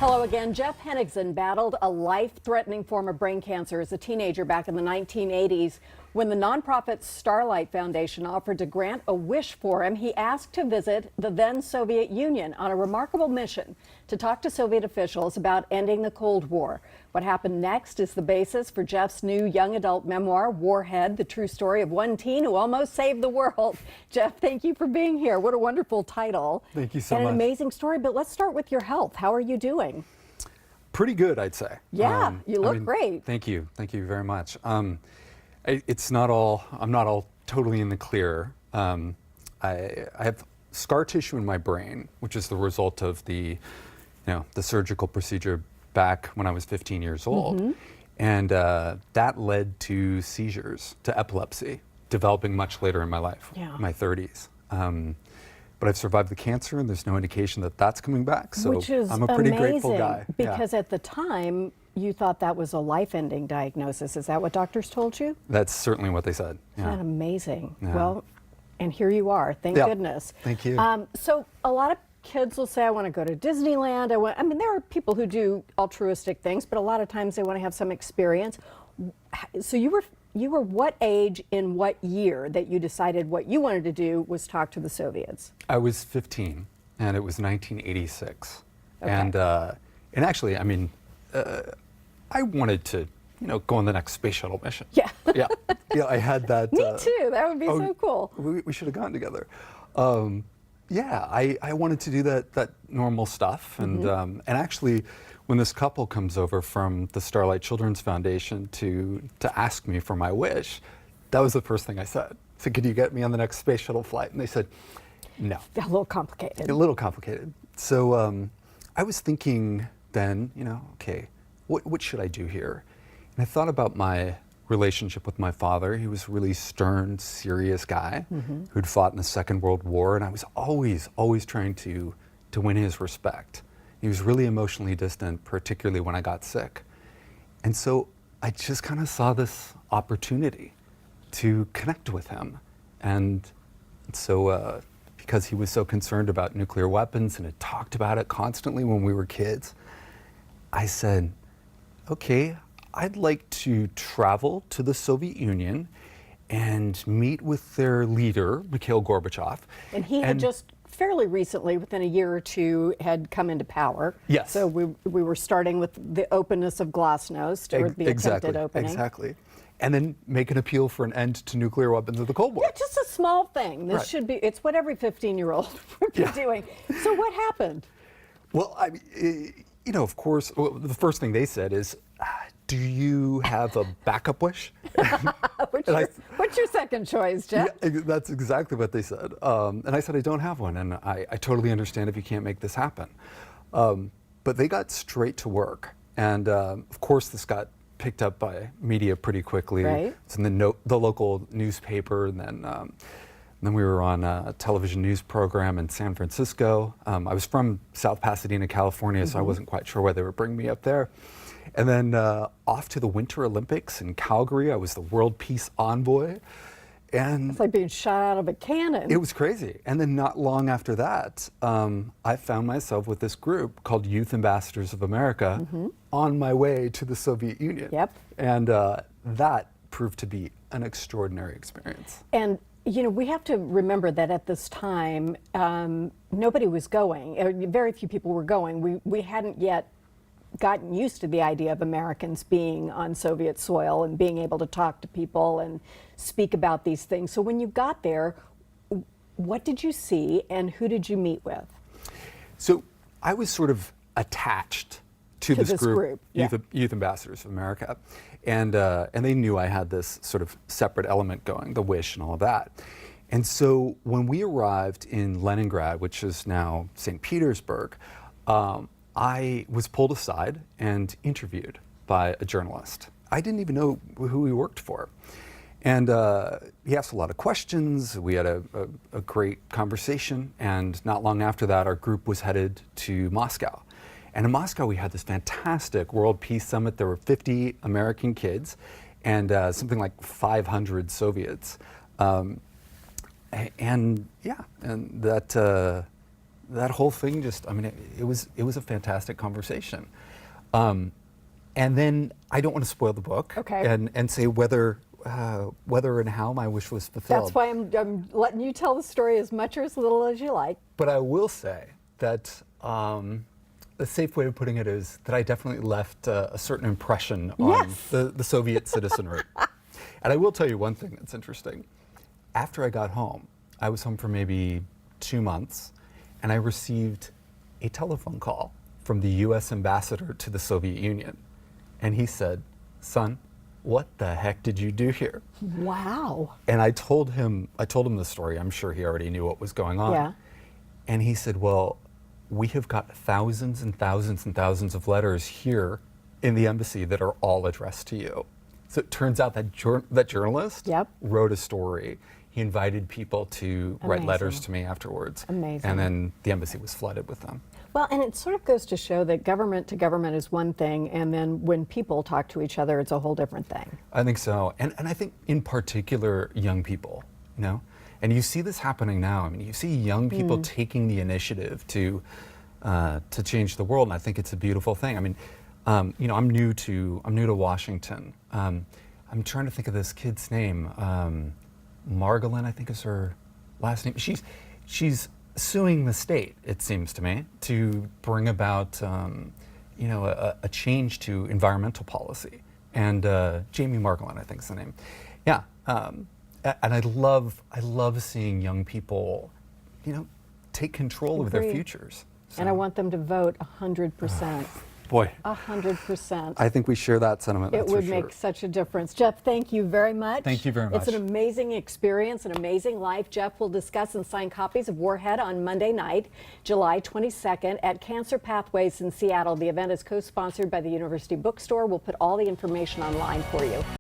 Hello again. Jeff Henigson battled a life-threatening form of brain cancer as a teenager back in the 1980s. When the nonprofit Starlight Foundation offered to grant a wish for him, he asked to visit the then Soviet Union on a remarkable mission to talk to Soviet officials about ending the Cold War. What happened next is the basis for Jeff's new young adult memoir, Warhead, the true story of one teen who almost saved the world. Jeff, thank you for being here. What a wonderful title. Thank you so much. And an amazing story, but let's start with your health. How are you doing? Pretty good, I'd say. Yeah, you look great. Thank you. Thank you very much. It's not all, I'm not all totally in the clear. I have scar tissue in my brain, which is the result of the surgical procedure back when I was 15 years old. Mm-hmm. And that led to seizures, to epilepsy, developing much later in my life, my 30s. But I've survived the cancer, and there's no indication that that's coming back. So Which is I'm a pretty amazing, grateful guy. Because at the time, you thought that was a life-ending diagnosis. Is that what doctors told you? That's certainly what they said. Isn't that amazing? Yeah. Well, and here you are. Thank goodness. Thank you. So a lot of kids will say, I want to go to Disneyland. I mean, there are people who do altruistic things, but a lot of times they want to have some experience. So you were what age in what year that you decided what you wanted to do was talk to the Soviets? I was 15, and it was 1986. Okay. And actually, I mean, I wanted to, go on the next space shuttle mission. Yeah. Yeah. I had that. Me too. That would be so cool. We should have gone together. Yeah, I wanted to do that normal stuff, and actually, when this couple comes over from the Starlight Children's Foundation to ask me for my wish, that was the first thing I said. So, could you get me on the next space shuttle flight? And they said, no. A little complicated. A little complicated. So I was thinking then, okay, what should I do here? And I thought about my relationship with my father. He was a really stern, serious guy who'd fought in the Second World War, and I was always trying to win his respect. He was really emotionally distant, particularly when I got sick. And so I just kind of saw this opportunity to connect with him. And so because he was so concerned about nuclear weapons and had talked about it constantly when we were kids, I said, okay, I'd like to travel to the Soviet Union and meet with their leader, Mikhail Gorbachev. And he had just fairly recently, within a year or two, had come into power. Yes. So we were starting with the openness of Glasnost, or the attempted opening. Exactly. And then make an appeal for an end to nuclear weapons of the Cold War. Yeah, just a small thing. This should be, it's what every 15-year-old would be doing. So what happened? Well, of course, the first thing they said is, do you have a backup wish? What's your second choice, Jeff? Yeah, that's exactly what they said. And I said, I don't have one, and I totally understand if you can't make this happen. But they got straight to work. And of course, this got picked up by media pretty quickly. Right. It's in the local newspaper, and then we were on a television news program in San Francisco. I was from South Pasadena, California, so I wasn't quite sure why they were bringing me up there. And then off to the Winter Olympics in Calgary. I was the World Peace Envoy. And it's like being shot out of a cannon. It was crazy. And then not long after that, I found myself with this group called Youth Ambassadors of America on my way to the Soviet Union. Yep. And that proved to be an extraordinary experience. And we have to remember that at this time, nobody was going. Very few people were going. We hadn't yet gotten used to the idea of Americans being on Soviet soil and being able to talk to people and speak about these things. So when you got there, what did you see and who did you meet with? So I was sort of attached to this group, Youth Ambassadors of America. And they knew I had this sort of separate element going, the wish and all of that. And so when we arrived in Leningrad, which is now St. Petersburg, I was pulled aside and interviewed by a journalist. I didn't even know who he worked for. And he asked a lot of questions. We had a great conversation. And not long after that, our group was headed to Moscow. And in Moscow, we had this fantastic World Peace Summit. There were 50 American kids and something like 500 Soviets. And that that whole thing just, I mean, it was a fantastic conversation. And then I don't want to spoil the book, Okay. and say whether and how my wish was fulfilled. That's why I'm letting you tell the story as much or as little as you like. But I will say that the safe way of putting it is that I definitely left a certain impression on Yes. the Soviet citizenry. And I will tell you one thing that's interesting. After I got home, I was home for maybe 2 months, and I received a telephone call from the US ambassador to the Soviet Union. And he said, "Son, what the heck did you do here?" Wow. And I told him the story. I'm sure he already knew what was going on. Yeah. And he said, "Well, we have got thousands and thousands and thousands of letters here in the embassy that are all addressed to you." So it turns out that that journalist Yep. wrote a story. He invited people to write letters Amazing. to me afterwards. Amazing. And then the embassy was flooded with them. Well, and it sort of goes to show that government to government is one thing, and then when people talk to each other, it's a whole different thing. I think so. And I think in particular, young people, you know? And you see this happening now. I mean, you see young people taking the initiative to change the world, and I think it's a beautiful thing. I mean, you know, I'm new to Washington. I'm trying to think of this kid's name. Margolin, I think is her last name. She's suing the state, it seems to me, to bring about you know, a change to environmental policy. And Jamie Margolin, I think is the name. Yeah, and I love seeing young people, you know, take control of their Agreed. futures. And I So, want them to vote 100%. boy, 100%. I think we share that sentiment. It that's would for make sure. such a difference. Jeff, thank you very much. Thank you very It's an much. amazing experience, an amazing life. Jeff will discuss and sign copies of Warhead on Monday night, July 22nd at Cancer Pathways in Seattle. The event is co-sponsored by the University Bookstore. We'll put all the information online for you.